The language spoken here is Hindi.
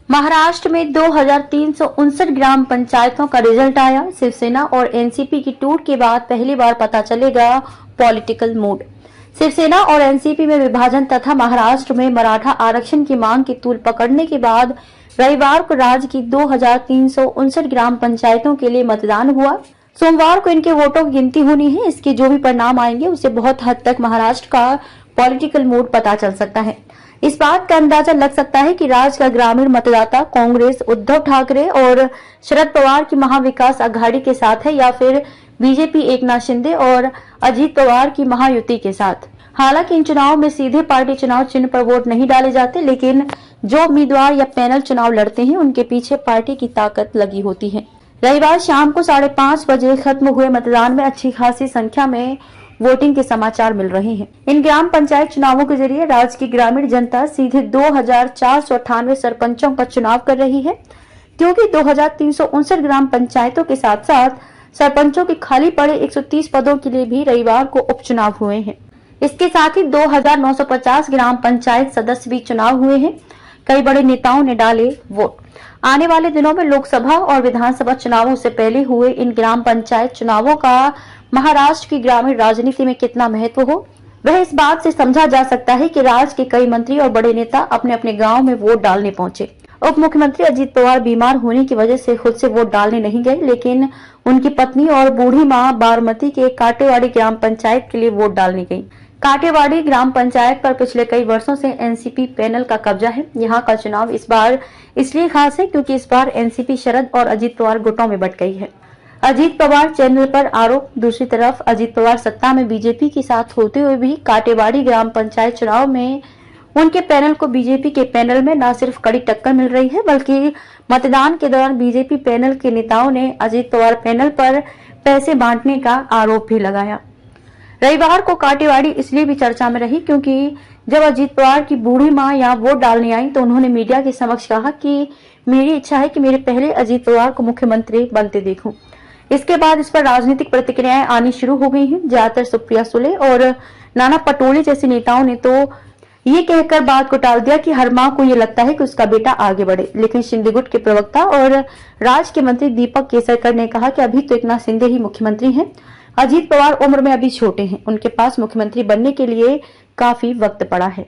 महाराष्ट्र में 2359 ग्राम पंचायतों का रिजल्ट आया। शिवसेना और एनसीपी की टूट के बाद पहली बार पता चलेगा पॉलिटिकल मूड। शिवसेना और एनसीपी में विभाजन तथा महाराष्ट्र में मराठा आरक्षण की मांग की तूल पकड़ने के बाद रविवार को राज्य की 2359 ग्राम पंचायतों के लिए मतदान हुआ। सोमवार को इनके वोटों की गिनती होनी है। इसके जो भी परिणाम आएंगे उससे बहुत हद तक महाराष्ट्र का पॉलिटिकल मूड पता चल सकता है। इस बात का अंदाजा लग सकता है कि राज्य का ग्रामीण मतदाता कांग्रेस, उद्धव ठाकरे और शरद पवार की महाविकास आघाड़ी के साथ है या फिर बीजेपी एकनाथ शिंदे और अजीत पवार की महायुति के साथ। हालांकि इन चुनाव में सीधे पार्टी चुनाव चिन्ह पर वोट नहीं डाले जाते, लेकिन जो उम्मीदवार या पैनल चुनाव लड़ते हैं उनके पीछे पार्टी की ताकत लगी होती है। रविवार शाम को 5:30 बजे खत्म हुए मतदान में अच्छी खासी संख्या में वोटिंग के समाचार मिल रहे हैं। इन ग्राम पंचायत चुनावों के जरिए राज्य की ग्रामीण जनता सीधे 2498 सरपंचों का चुनाव कर रही है, क्योंकि 2359 ग्राम पंचायतों के साथ साथ सरपंचों के खाली पड़े 130 पदों के लिए भी रविवार को उपचुनाव हुए हैं। इसके साथ ही 2950 ग्राम पंचायत सदस्य भी चुनाव हुए हैं। कई बड़े नेताओं ने डाले वोट। आने वाले दिनों में लोकसभा और विधानसभा चुनावों से पहले हुए इन ग्राम पंचायत चुनावों का महाराष्ट्र की ग्रामीण राजनीति में कितना महत्व हो, वह इस बात से समझा जा सकता है कि राज्य के कई मंत्री और बड़े नेता अपने अपने गांव में वोट डालने पहुंचे। उप मुख्यमंत्री अजीत पवार बीमार होने की वजह से खुद से वोट डालने नहीं गए, लेकिन उनकी पत्नी और बूढ़ी मां बारामती के काटेवाड़ी ग्राम पंचायत के लिए वोट डालने गयी। काटेवाड़ी ग्राम पंचायत पर पिछले कई वर्षों से एनसीपी पैनल का कब्जा है। यहाँ का चुनाव इस बार इसलिए खास है क्योंकि इस बार एनसीपी शरद और अजीत पवार गुटों में बंट गई है। अजीत पवार चैनल पर आरोप, दूसरी तरफ अजीत पवार सत्ता में बीजेपी के साथ होते हुए भी काटेवाड़ी ग्राम पंचायत चुनाव में उनके पैनल को बीजेपी के पैनल में न सिर्फ कड़ी टक्कर मिल रही है, बल्कि मतदान के दौरान बीजेपी पैनल के नेताओं ने अजीत पवार पैनल पर पैसे बांटने का आरोप भी लगाया। रविवार को काटेवाड़ी इसलिए भी चर्चा में रही क्योंकि जब अजीत पवार की बूढ़ी मां यहाँ वोट डालने आई तो उन्होंने मीडिया के समक्ष कहा कि मेरी इच्छा है कि मेरे पहले अजीत पवार को मुख्यमंत्री बनते देखूं। इसके बाद इस पर राजनीतिक प्रतिक्रियाएं आनी शुरू हो गई हैं। ज्यादातर सुप्रिया सुले और नाना पटोले जैसे नेताओं ने तो ये कहकर बात को टाल दिया कि हर मां को ये लगता है कि उसका बेटा आगे बढ़े, लेकिन शिंदे गुट के प्रवक्ता और राज्य के मंत्री दीपक केसरकर ने कहा कि अभी तो एकनाथ शिंदे ही मुख्यमंत्री हैं। अजीत पवार उम्र में अभी छोटे हैं, उनके पास मुख्यमंत्री बनने के लिए काफी वक्त पड़ा है।